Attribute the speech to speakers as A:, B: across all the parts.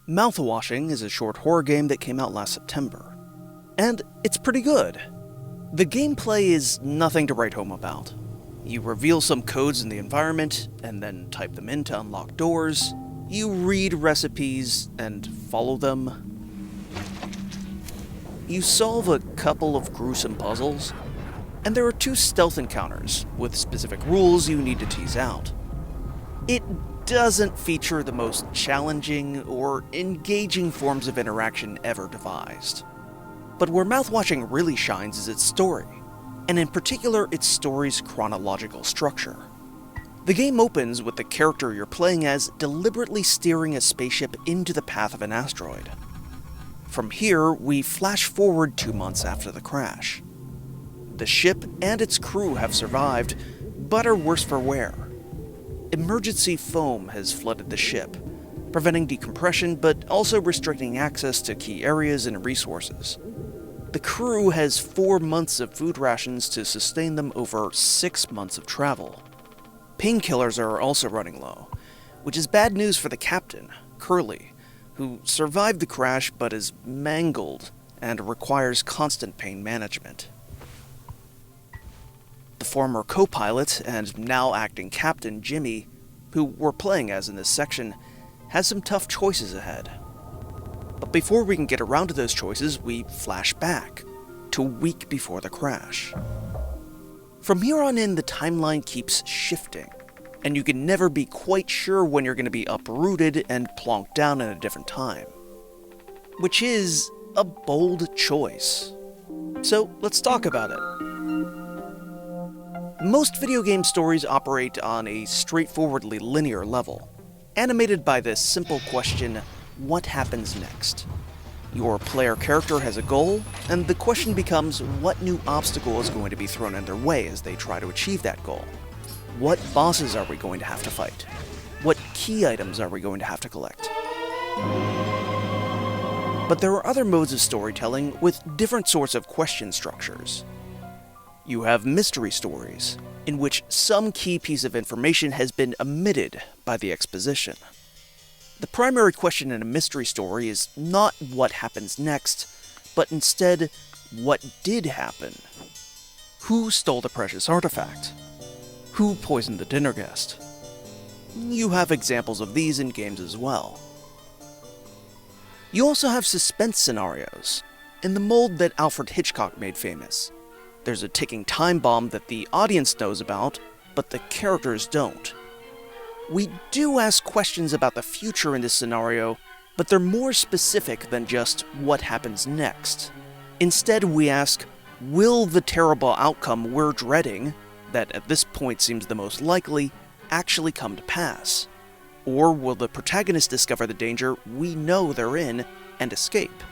A: Mouthwashing is a short horror game that came out last September. And it's pretty good. The gameplay is nothing to write home about. You reveal some codes in the environment, and then type them in to unlock doors. You read recipes, and follow them. You solve a couple of gruesome puzzles, and there are 2 stealth encounters, with specific rules you need to tease out. It doesn't feature the most challenging or engaging forms of interaction ever devised. But where Mouthwashing really shines is its story, and in particular its story's chronological structure. The game opens with the character you're playing as deliberately steering a spaceship into the path of an asteroid. From here, we flash forward 2 months after the crash. The ship and its crew have survived, but are worse for wear. Emergency foam has flooded the ship, preventing decompression but also restricting access to key areas and resources. The crew has 4 months of food rations to sustain them over 6 months of travel. Painkillers are also running low, which is bad news for the captain, Curly, who survived the crash but is mangled and requires constant pain management. The former co-pilot and now acting captain, Jimmy, who we're playing as in this section, has some tough choices ahead. But before we can get around to those choices, we flash back to a week before the crash. From here on in, the timeline keeps shifting, and you can never be quite sure when you're going to be uprooted and plonked down in a different time. Which is a bold choice. So let's talk about it. Most video game stories operate on a straightforwardly linear level, animated by this simple question, what happens next? Your player character has a goal, and the question becomes what new obstacle is going to be thrown in their way as they try to achieve that goal? What bosses are we going to have to fight? What key items are we going to have to collect? But there are other modes of storytelling with different sorts of question structures. You have mystery stories, in which some key piece of information has been omitted by the exposition. The primary question in a mystery story is not what happens next, but instead, what did happen? Who stole the precious artifact? Who poisoned the dinner guest? You have examples of these in games as well. You also have suspense scenarios, in the mold that Alfred Hitchcock made famous. There's a ticking time bomb that the audience knows about, but the characters don't. We do ask questions about the future in this scenario, but they're more specific than just what happens next. Instead, we ask, will the terrible outcome we're dreading, that at this point seems the most likely, actually come to pass? Or will the protagonist discover the danger we know they're in and escape?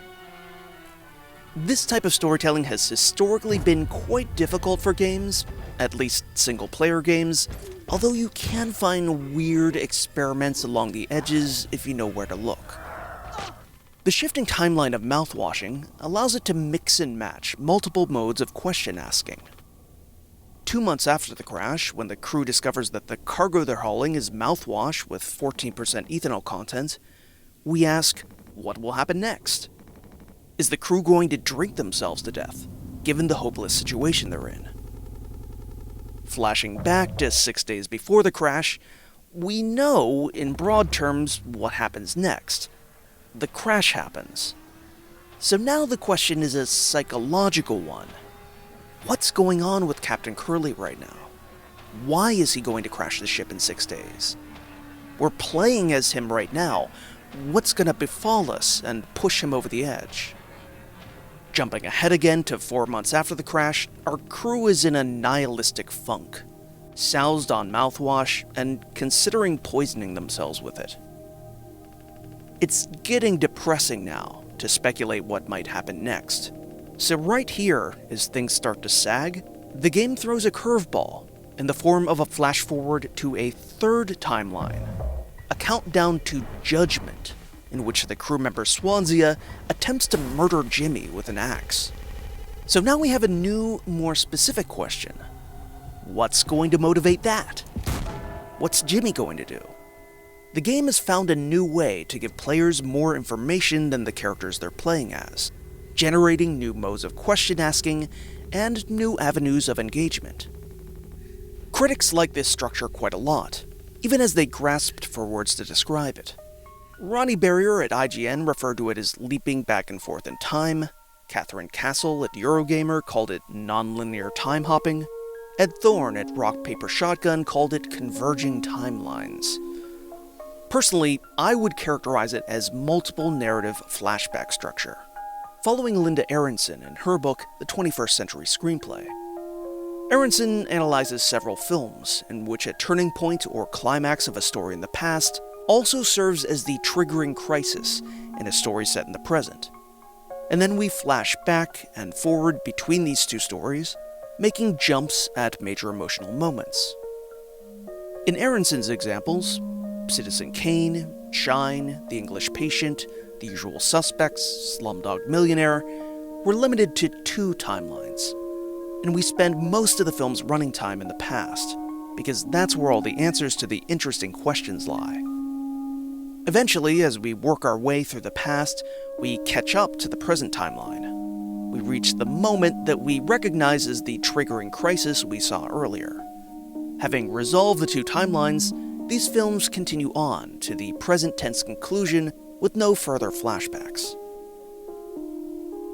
A: This type of storytelling has historically been quite difficult for games, at least single-player games, although you can find weird experiments along the edges if you know where to look. The shifting timeline of Mouthwashing allows it to mix and match multiple modes of question asking. 2 months after the crash, when the crew discovers that the cargo they're hauling is mouthwash with 14% ethanol content, we ask, what will happen next? Is the crew going to drink themselves to death, given the hopeless situation they're in? Flashing back to 6 days before the crash, we know, in broad terms, what happens next. The crash happens. So now the question is a psychological one. What's going on with Captain Curly right now? Why is he going to crash the ship in 6 days? We're playing as him right now. What's going to befall us and push him over the edge? Jumping ahead again to 4 months after the crash, our crew is in a nihilistic funk, soused on mouthwash and considering poisoning themselves with it. It's getting depressing now to speculate what might happen next. So right here, as things start to sag, the game throws a curveball in the form of a flash forward to a third timeline, a countdown to judgment, in which the crew member Swansea attempts to murder Jimmy with an axe. So now we have a new, more specific question. What's going to motivate that? What's Jimmy going to do? the game has found a new way to give players more information than the characters they're playing as, generating new modes of question asking and new avenues of engagement. Critics like this structure quite a lot, even as they grasped for words to describe it. Ronnie Barrier at IGN referred to it as leaping back and forth in time, Catherine Castle at Eurogamer called it nonlinear time hopping, Ed Thorne at Rock Paper Shotgun called it converging timelines. Personally, I would characterize it as multiple narrative flashback structure, following Linda Aronson in her book, The 21st Century Screenplay. Aronson analyzes several films in which a turning point or climax of a story in the past also serves as the triggering crisis in a story set in the present. And then we flash back and forward between these two stories, making jumps at major emotional moments. In Aronson's examples, Citizen Kane, Shine, The English Patient, The Usual Suspects, Slumdog Millionaire were limited to 2 timelines, and we spend most of the film's running time in the past, because that's where all the answers to the interesting questions lie. Eventually, as we work our way through the past, we catch up to the present timeline. We reach the moment that we recognize as the triggering crisis we saw earlier. Having resolved the 2 timelines, these films continue on to the present tense conclusion with no further flashbacks.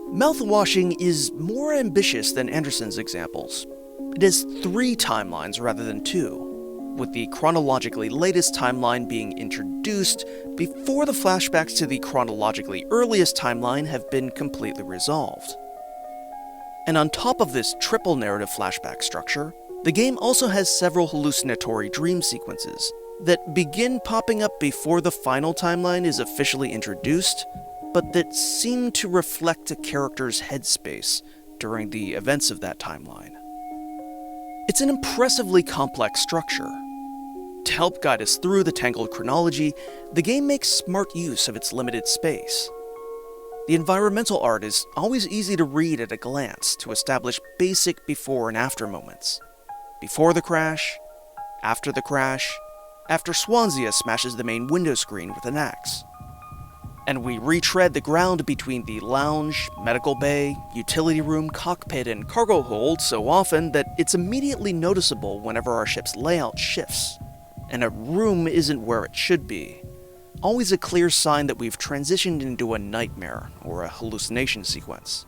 A: Mouthwashing is more ambitious than Anderson's examples. It has 3 timelines rather than 2, with the chronologically latest timeline being introduced before the flashbacks to the chronologically earliest timeline have been completely resolved. And on top of this triple narrative flashback structure, the game also has several hallucinatory dream sequences that begin popping up before the final timeline is officially introduced, but that seem to reflect a character's headspace during the events of that timeline. It's an impressively complex structure. To help guide us through the tangled chronology, the game makes smart use of its limited space. The environmental art is always easy to read at a glance to establish basic before and after moments. Before the crash, after Swansea smashes the main window screen with an axe. And we retread the ground between the lounge, medical bay, utility room, cockpit, and cargo hold so often that it's immediately noticeable whenever our ship's layout shifts, and a room isn't where it should be. Always a clear sign that we've transitioned into a nightmare or a hallucination sequence.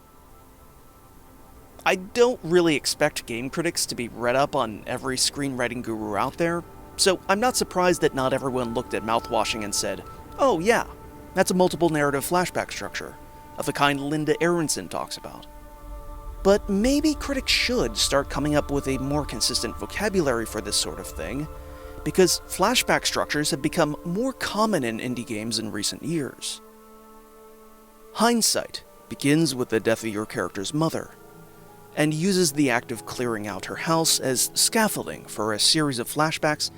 A: I don't really expect game critics to be read up on every screenwriting guru out there, so I'm not surprised that not everyone looked at Mouthwashing and said, "Oh yeah, that's a multiple narrative flashback structure, of the kind Linda Aronson talks about." But maybe critics should start coming up with a more consistent vocabulary for this sort of thing, because flashback structures have become more common in indie games in recent years. Hindsight begins with the death of your character's mother, and uses the act of clearing out her house as scaffolding for a series of flashbacks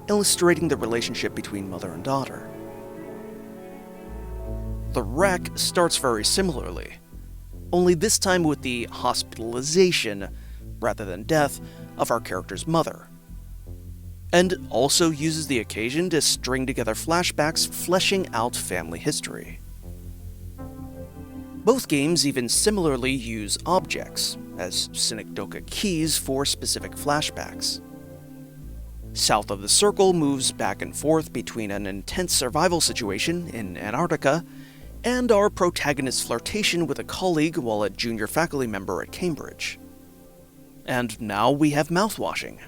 A: illustrating the relationship between mother and daughter. The Wreck starts very similarly, only this time with the hospitalization, rather than death, of our character's mother, and also uses the occasion to string together flashbacks fleshing out family history. Both games even similarly use objects, as synecdoche keys for specific flashbacks. South of the Circle moves back and forth between an intense survival situation in Antarctica and our protagonist's flirtation with a colleague while a junior faculty member at Cambridge. And now we have Mouthwashing.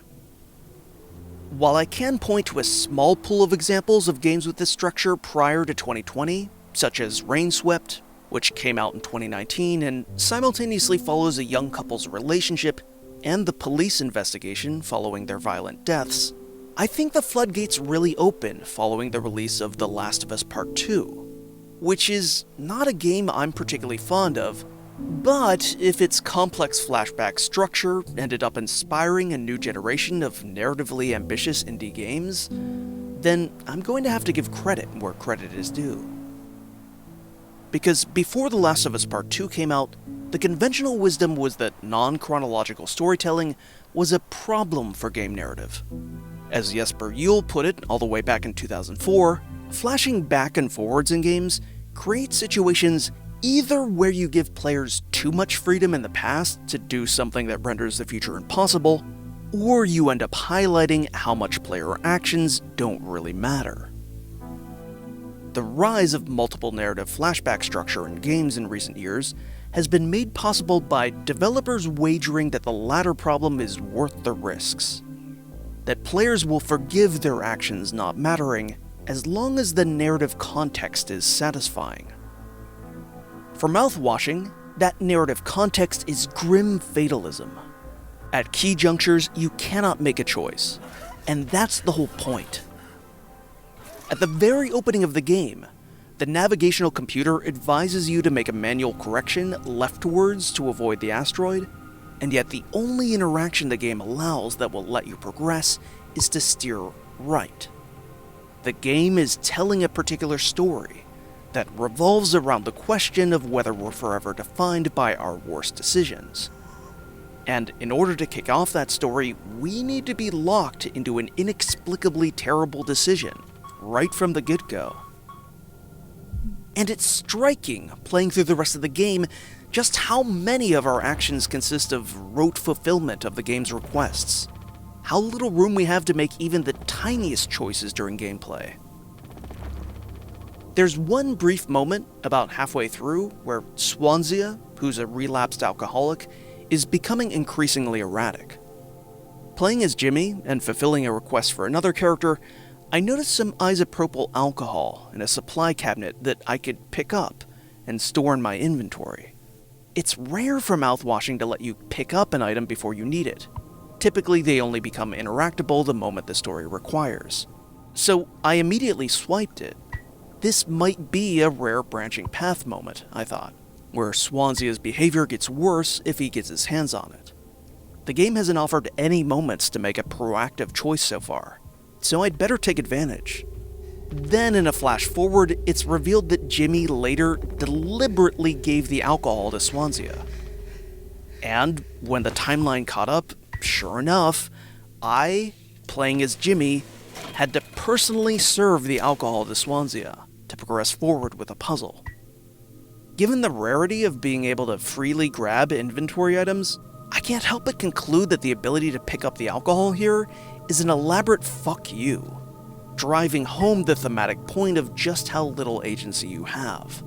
A: While I can point to a small pool of examples of games with this structure prior to 2020, such as Rainswept, which came out in 2019 and simultaneously follows a young couple's relationship and the police investigation following their violent deaths, I think the floodgates really open following the release of The Last of Us Part 2, which is not a game I'm particularly fond of, but if its complex flashback structure ended up inspiring a new generation of narratively ambitious indie games, then I'm going to have to give credit where credit is due. Because before The Last of Us Part 2 came out, the conventional wisdom was that non-chronological storytelling was a problem for game narrative. As Jesper Juhl put it all the way back in 2004, flashing back and forwards in games creates situations either where you give players too much freedom in the past to do something that renders the future impossible, or you end up highlighting how much player actions don't really matter. The rise of multiple narrative flashback structure in games in recent years has been made possible by developers wagering that the latter problem is worth the risks. That players will forgive their actions not mattering as long as the narrative context is satisfying. For Mouthwashing, that narrative context is grim fatalism. At key junctures, you cannot make a choice, and that's the whole point. At the very opening of the game, the navigational computer advises you to make a manual correction leftwards to avoid the asteroid, and yet the only interaction the game allows that will let you progress is to steer right. The game is telling a particular story that revolves around the question of whether we're forever defined by our worst decisions. And in order to kick off that story, we need to be locked into an inexplicably terrible decision right from the get-go. And it's striking, playing through the rest of the game, just how many of our actions consist of rote fulfillment of the game's requests. How little room we have to make even the tiniest choices during gameplay. There's one brief moment about halfway through where Swansea, who's a relapsed alcoholic, is becoming increasingly erratic. Playing as Jimmy and fulfilling a request for another character, I noticed some isopropyl alcohol in a supply cabinet that I could pick up and store in my inventory. It's rare for Mouthwashing to let you pick up an item before you need it. Typically, they only become interactable the moment the story requires. So I immediately swiped it. This might be a rare branching path moment, I thought, where Swansea's behavior gets worse if he gets his hands on it. The game hasn't offered any moments to make a proactive choice so far, so I'd better take advantage. Then in a flash forward, it's revealed that Jimmy later deliberately gave the alcohol to Swansea. And when the timeline caught up, sure enough, I, playing as Jimmy, had to personally serve the alcohol to Swansea to progress forward with a puzzle. Given the rarity of being able to freely grab inventory items, I can't help but conclude that the ability to pick up the alcohol here is an elaborate fuck you, driving home the thematic point of just how little agency you have.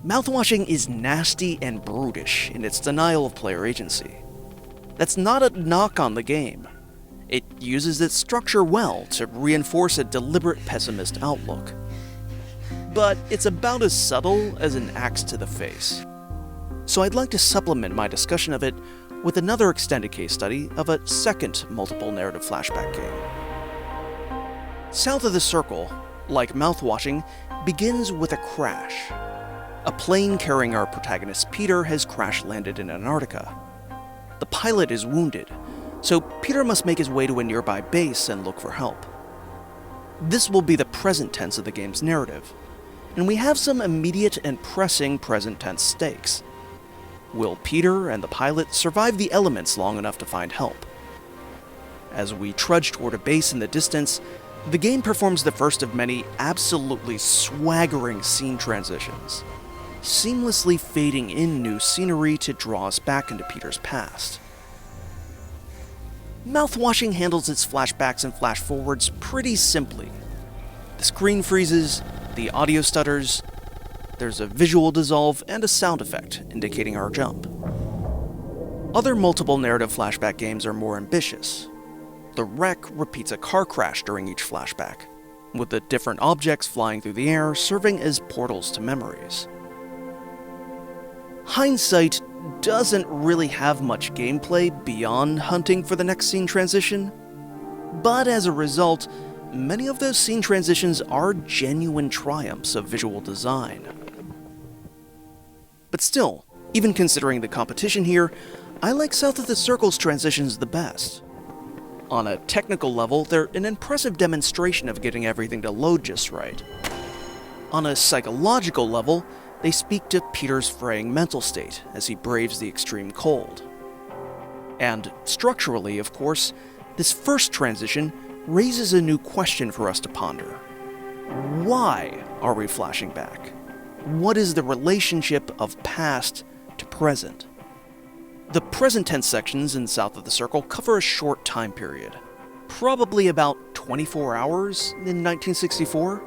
A: Mouthwashing is nasty and brutish in its denial of player agency. That's not a knock on the game. It uses its structure well to reinforce a deliberate pessimist outlook. But it's about as subtle as an axe to the face. So I'd like to supplement my discussion of it with another extended case study of a second multiple narrative flashback game. South of the Circle, like Mouthwashing, begins with a crash. A plane carrying our protagonist Peter has crash-landed in Antarctica. The pilot is wounded, so Peter must make his way to a nearby base and look for help. This will be the present tense of the game's narrative, and we have some immediate and pressing present tense stakes. Will Peter and the pilot survive the elements long enough to find help? As we trudge toward a base in the distance, the game performs the first of many absolutely swaggering scene transitions, seamlessly fading in new scenery to draw us back into Peter's past. Mouthwashing handles its flashbacks and flash-forwards pretty simply. The screen freezes, the audio stutters, there's a visual dissolve, and a sound effect indicating our jump. Other multiple narrative flashback games are more ambitious. The Wreck repeats a car crash during each flashback, with the different objects flying through the air serving as portals to memories. Hindsight doesn't really have much gameplay beyond hunting for the next scene transition, but as a result, many of those scene transitions are genuine triumphs of visual design. But still, even considering the competition here, I like South of the Circle's transitions the best. On a technical level, they're an impressive demonstration of getting everything to load just right. On a psychological level, they speak to Peter's fraying mental state as he braves the extreme cold. And structurally, of course, This first transition raises a new question for us to ponder. Why are we flashing back? What is the relationship of past to present? The present tense sections in South of the Circle cover a short time period, probably about 24 hours in 1964.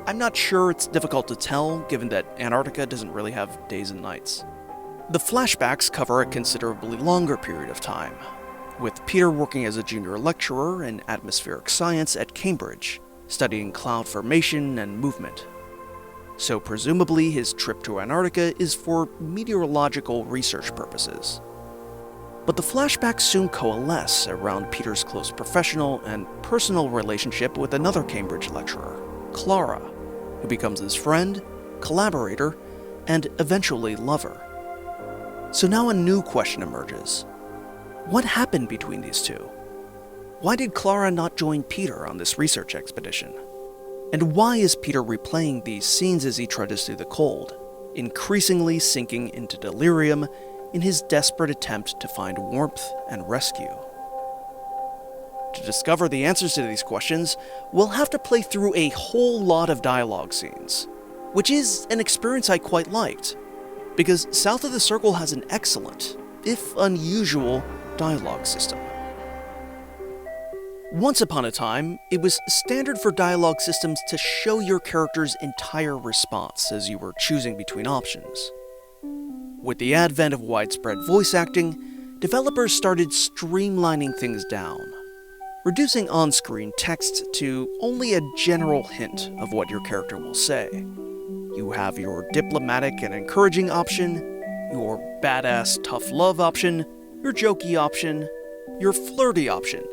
A: I'm not sure, it's difficult to tell, given that Antarctica doesn't really have days and nights. The flashbacks cover a considerably longer period of time, with Peter working as a junior lecturer in atmospheric science at Cambridge, studying cloud formation and movement. So presumably his trip to Antarctica is for meteorological research purposes. But the flashbacks soon coalesce around Peter's close professional and personal relationship with another Cambridge lecturer, Clara, who becomes his friend, collaborator, and eventually lover. So now a new question emerges. What happened between these two? Why did Clara not join Peter on this research expedition? And why is Peter replaying these scenes as he trudges through the cold, increasingly sinking into delirium in his desperate attempt to find warmth and rescue? To discover the answers to these questions, we'll have to play through a whole lot of dialogue scenes, which is an experience I quite liked, because South of the Circle has an excellent, if unusual, dialogue system. Once upon a time, it was standard for dialogue systems to show your character's entire response as you were choosing between options. With the advent of widespread voice acting, developers started streamlining things down, reducing on-screen text to only a general hint of what your character will say. You have your diplomatic and encouraging option, your badass tough love option, your jokey option, your flirty option.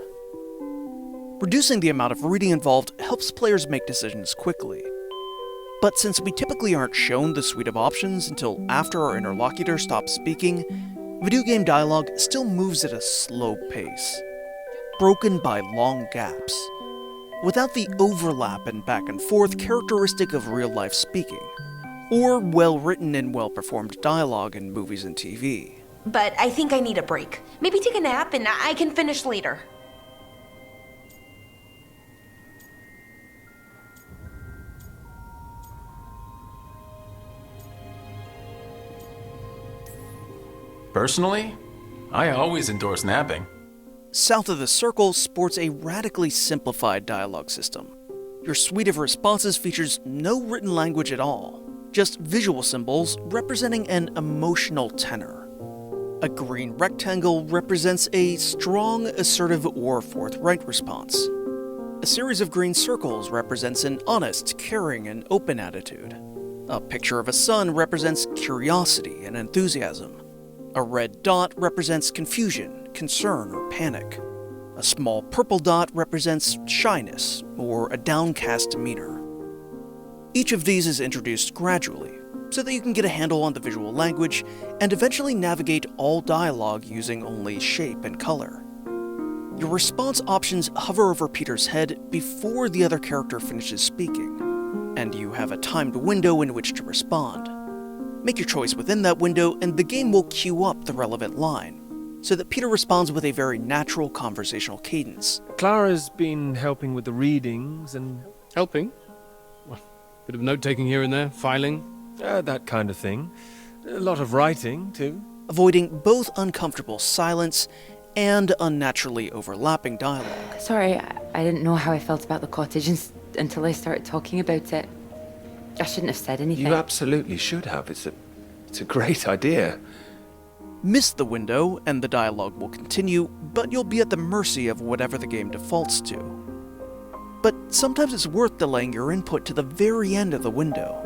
A: Reducing the amount of reading involved helps players make decisions quickly. But since we typically aren't shown the suite of options until after our interlocutor stops speaking, video game dialogue still moves at a slow pace, broken by long gaps, without the overlap and back and forth characteristic of real-life speaking, or well-written and well-performed dialogue in movies and TV.
B: But I think I need a break. Maybe take a nap and I can finish later.
C: Personally, I always endorse napping.
A: South of the Circle sports a radically simplified dialogue system. Your suite of responses features no written language at all, just visual symbols representing an emotional tenor. A green rectangle represents a strong, assertive, or forthright response. A series of green circles represents an honest, caring, and open attitude. A picture of a sun represents curiosity and enthusiasm. A red dot represents confusion, concern, or panic. A small purple dot represents shyness or a downcast demeanor. Each of these is introduced gradually, so that you can get a handle on the visual language and eventually navigate all dialogue using only shape and color. Your response options hover over Peter's head before the other character finishes speaking, and you have a timed window in which to respond. Make your choice within that window, and the game will queue up the relevant line, so that Peter responds with a very natural conversational cadence.
D: Clara's been helping with the readings and...
E: Helping? Well, bit of note-taking here and there, filing?
D: that kind of thing. A lot of writing, too.
A: Avoiding both uncomfortable silence and unnaturally overlapping dialogue.
F: Sorry, I didn't know how I felt about the cottage until I started talking about it. I shouldn't have said anything.
G: You absolutely should have. It's a great idea.
A: Miss the window, and the dialogue will continue, but you'll be at the mercy of whatever the game defaults to. But sometimes it's worth delaying your input to the very end of the window,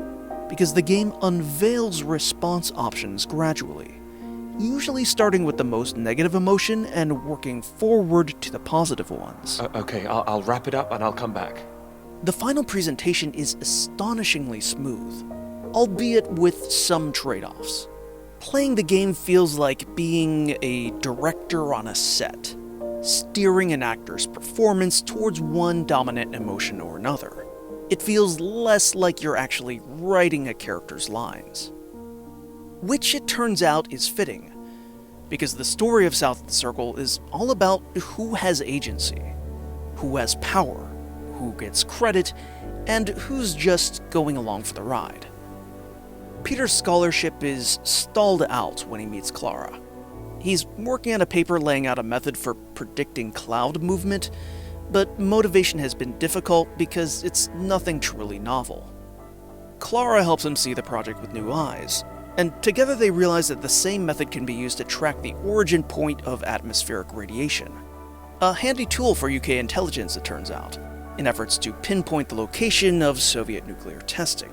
A: because the game unveils response options gradually, usually starting with the most negative emotion and working forward to the positive ones.
G: Okay, I'll wrap it up and I'll come back.
A: The final presentation is astonishingly smooth, albeit with some trade-offs. Playing the game feels like being a director on a set, steering an actor's performance towards one dominant emotion or another. It feels less like you're actually writing a character's lines. Which it turns out is fitting, because the story of South of the Circle is all about who has agency, who has power, who gets credit, and who's just going along for the ride. Peter's scholarship is stalled out when he meets Clara. He's working on a paper laying out a method for predicting cloud movement, but motivation has been difficult because it's nothing truly novel. Clara helps him see the project with new eyes, and together they realize that the same method can be used to track the origin point of atmospheric radiation. A handy tool for UK intelligence, it turns out, in efforts to pinpoint the location of Soviet nuclear testing.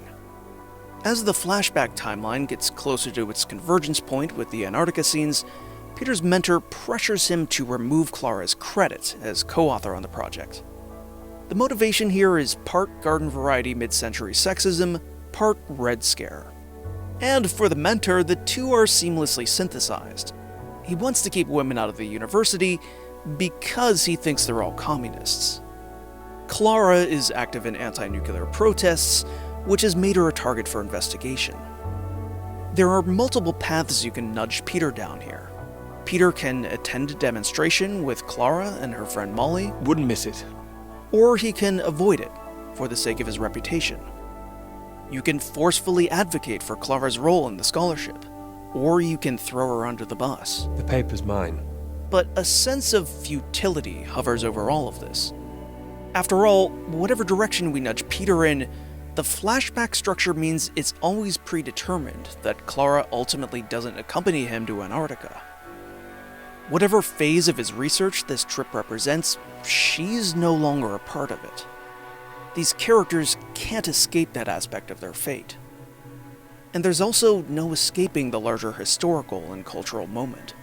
A: As the flashback timeline gets closer to its convergence point with the Antarctica scenes, Peter's mentor pressures him to remove Clara's credit as co-author on the project. The motivation here is part garden variety mid-century sexism, part Red Scare. And for the mentor, the two are seamlessly synthesized. He wants to keep women out of the university because he thinks they're all communists. Clara is active in anti-nuclear protests, which has made her a target for investigation. There are multiple paths you can nudge Peter down here. Peter can attend a demonstration with Clara and her friend Molly.
D: Wouldn't miss it.
A: Or he can avoid it, for the sake of his reputation. You can forcefully advocate for Clara's role in the scholarship, or you can throw her under the bus.
D: The paper's mine.
A: But a sense of futility hovers over all of this. After all, whatever direction we nudge Peter in, the flashback structure means it's always predetermined that Clara ultimately doesn't accompany him to Antarctica. Whatever phase of his research this trip represents, she's no longer a part of it. These characters can't escape that aspect of their fate. And there's also no escaping the larger historical and cultural moment.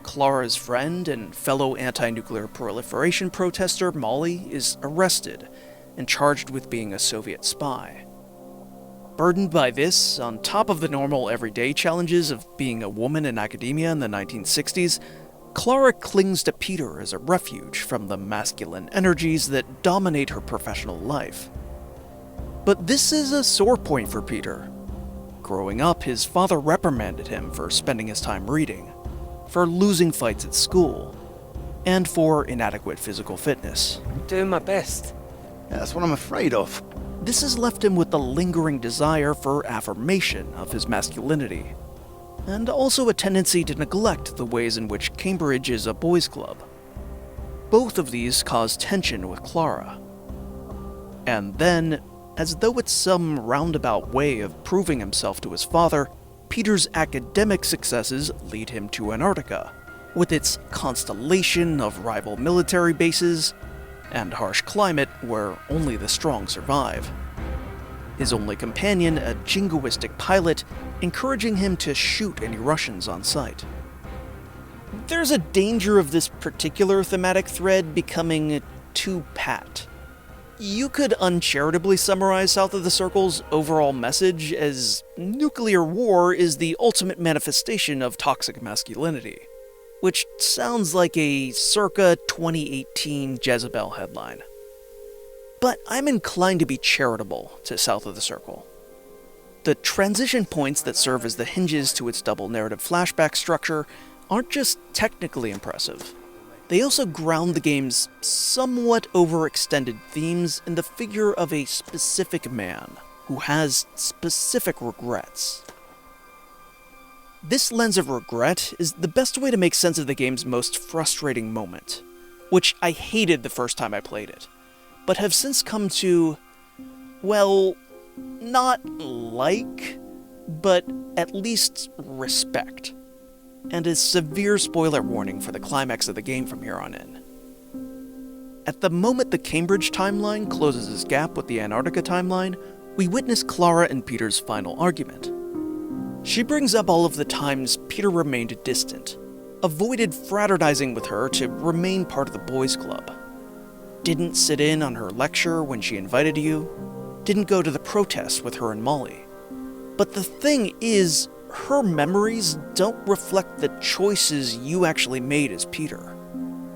A: Clara's friend and fellow anti-nuclear proliferation protester Molly is arrested and charged with being a Soviet spy. Burdened by this, on top of the normal everyday challenges of being a woman in academia in the 1960s, Clara clings to Peter as a refuge from the masculine energies that dominate her professional life. But this is a sore point for Peter. Growing up, his father reprimanded him for spending his time reading, for losing fights at school, and for inadequate physical fitness.
G: I'm doing my best.
H: Yeah, that's what I'm afraid of.
A: This has left him with the lingering desire for affirmation of his masculinity, and also a tendency to neglect the ways in which Cambridge is a boys' club. Both of these cause tension with Clara. And then, as though it's some roundabout way of proving himself to his father, Peter's academic successes lead him to Antarctica, with its constellation of rival military bases and harsh climate where only the strong survive. His only companion, a jingoistic pilot, encouraging him to shoot any Russians on sight. There's a danger of this particular thematic thread becoming too pat. You could uncharitably summarize South of the Circle's overall message as nuclear war is the ultimate manifestation of toxic masculinity, which sounds like a circa 2018 Jezebel headline. But I'm inclined to be charitable to South of the Circle. The transition points that serve as the hinges to its double narrative flashback structure aren't just technically impressive. They also ground the game's somewhat overextended themes in the figure of a specific man who has specific regrets. This lens of regret is the best way to make sense of the game's most frustrating moment, which I hated the first time I played it, but have since come to, well, not like, but at least respect, and a severe spoiler warning for the climax of the game from here on in. At the moment the Cambridge timeline closes its gap with the Antarctica timeline, we witness Clara and Peter's final argument. She brings up all of the times Peter remained distant, avoided fraternizing with her to remain part of the boys' club, didn't sit in on her lecture when she invited you, didn't go to the protest with her and Molly. But the thing is, her memories don't reflect the choices you actually made as Peter.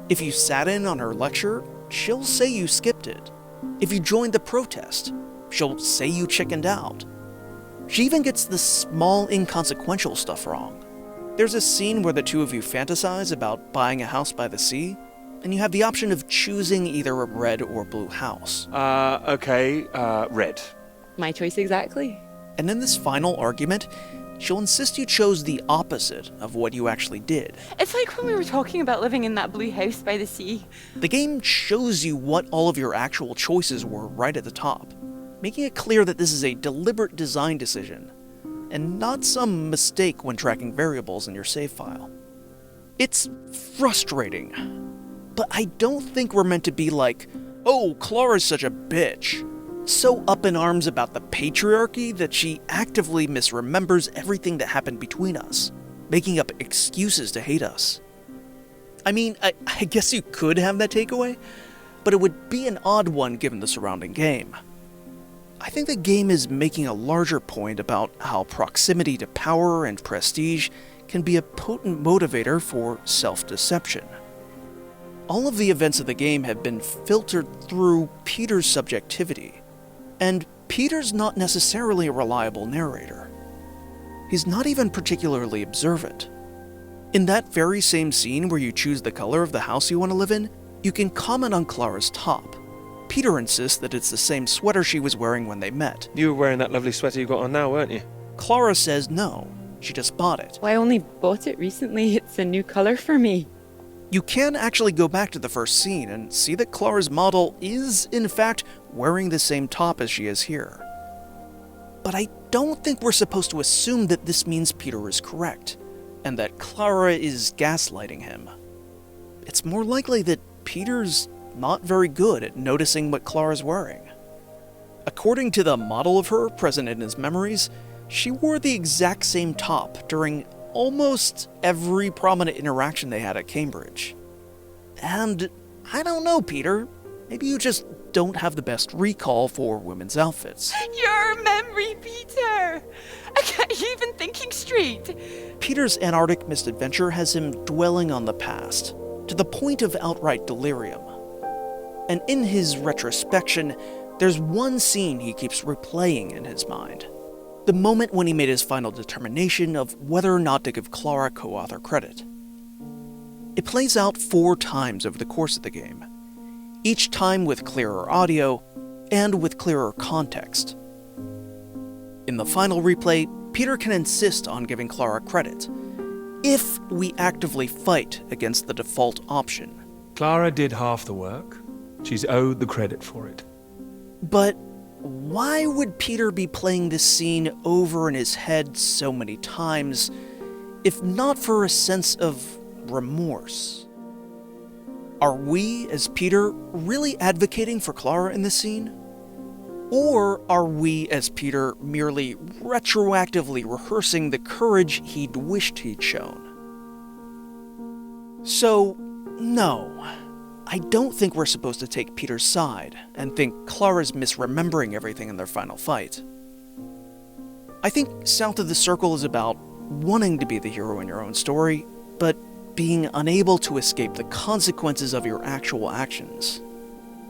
A: If you sat in on her lecture, she'll say you skipped it. If you joined the protest, she'll say you chickened out. She even gets the small, inconsequential stuff wrong. There's a scene where the two of you fantasize about buying a house by the sea, and you have the option of choosing either a red or blue house.
G: Red.
F: My choice exactly.
A: And in this final argument, she'll insist you chose the opposite of what you actually did.
F: It's like when we were talking about living in that blue house by the sea.
A: The game shows you what all of your actual choices were right at the top, making it clear that this is a deliberate design decision, and not some mistake when tracking variables in your save file. It's frustrating, but I don't think we're meant to be like, oh, Clara's such a bitch, so up in arms about the patriarchy that she actively misremembers everything that happened between us, making up excuses to hate us. I mean, I guess you could have that takeaway, but it would be an odd one given the surrounding game. I think the game is making a larger point about how proximity to power and prestige can be a potent motivator for self-deception. All of the events of the game have been filtered through Peter's subjectivity, and Peter's not necessarily a reliable narrator. He's not even particularly observant. In that very same scene where you choose the color of the house you want to live in, you can comment on Clara's top. Peter insists that it's the same sweater she was wearing when they met.
G: You were wearing that lovely sweater you got on now, weren't you?
A: Clara says no, she just bought it.
F: Well, I only bought it recently. It's a new color for me.
A: You can actually go back to the first scene and see that Clara's model is, in fact, wearing the same top as she is here. But I don't think we're supposed to assume that this means Peter is correct, and that Clara is gaslighting him. It's more likely that Peter's not very good at noticing what Clara's wearing. According to the model of her present in his memories, she wore the exact same top during almost every prominent interaction they had at Cambridge. And I don't know, Peter. Maybe you just don't have the best recall for women's outfits.
F: Your memory, Peter! I can't even thinking straight.
A: Peter's Antarctic misadventure has him dwelling on the past, to the point of outright delirium. And in his retrospection, there's one scene he keeps replaying in his mind. The moment when he made his final determination of whether or not to give Clara co-author credit. It plays out 4 times over the course of the game, each time with clearer audio and with clearer context. In the final replay, Peter can insist on giving Clara credit, if we actively fight against the default option.
D: Clara did half the work. She's owed the credit for it.
A: But why would Peter be playing this scene over in his head so many times, if not for a sense of remorse? Are we, as Peter, really advocating for Clara in this scene? Or are we, as Peter, merely retroactively rehearsing the courage he'd wished he'd shown? So, no. I don't think we're supposed to take Peter's side and think Clara's misremembering everything in their final fight. I think South of the Circle is about wanting to be the hero in your own story, but being unable to escape the consequences of your actual actions.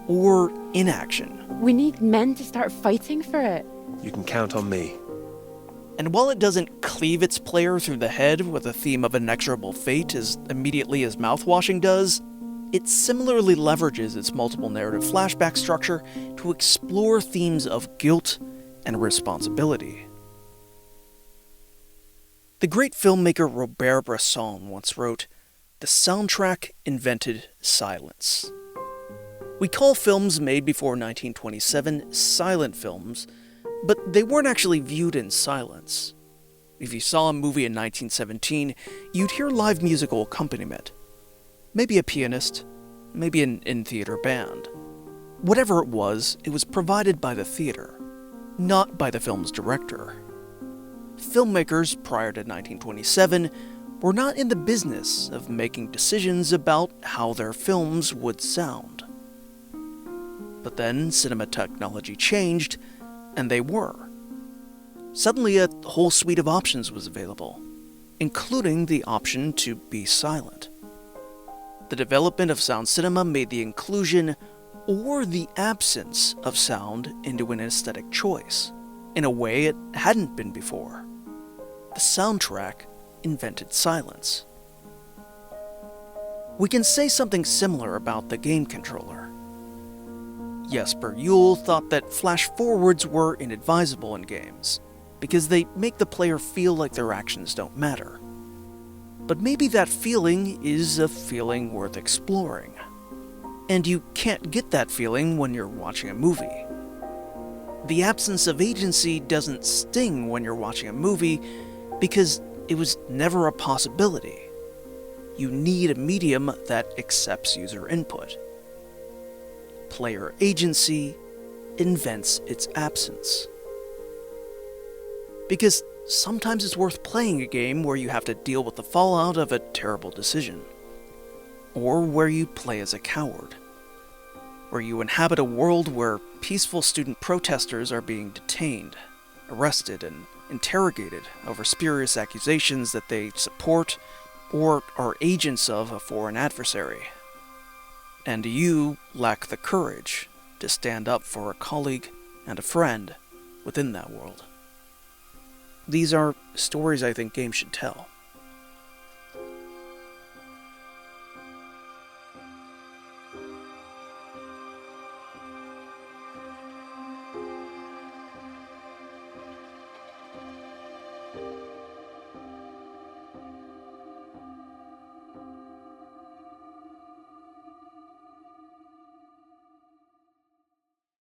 A: Or inaction.
F: We need men to start fighting for it.
G: You can count on me.
A: And while it doesn't cleave its player through the head with a theme of inexorable fate as immediately as Mouthwashing does, it similarly leverages its multiple narrative flashback structure to explore themes of guilt and responsibility. The great filmmaker Robert Bresson once wrote, "The soundtrack invented silence." We call films made before 1927 silent films, but they weren't actually viewed in silence. If you saw a movie in 1917, you'd hear live musical accompaniment. Maybe a pianist, maybe an in-theater band. Whatever it was provided by the theater, not by the film's director. Filmmakers prior to 1927 were not in the business of making decisions about how their films would sound. But then cinema technology changed, and they were. Suddenly a whole suite of options was available, including the option to be silent. The development of sound cinema made the inclusion or the absence of sound into an aesthetic choice, in a way it hadn't been before. The soundtrack invented silence. We can say something similar about the game controller. Jesper Juhl thought that flash forwards were inadvisable in games, because they make the player feel like their actions don't matter. But maybe that feeling is a feeling worth exploring. And you can't get that feeling when you're watching a movie. The absence of agency doesn't sting when you're watching a movie because it was never a possibility. You need a medium that accepts user input. Player agency invents its absence. Because sometimes it's worth playing a game where you have to deal with the fallout of a terrible decision. Or where you play as a coward. Where you inhabit a world where peaceful student protesters are being detained, arrested, and interrogated over spurious accusations that they support or are agents of a foreign adversary. And you lack the courage to stand up for a colleague and a friend within that world. These are stories I think games should tell.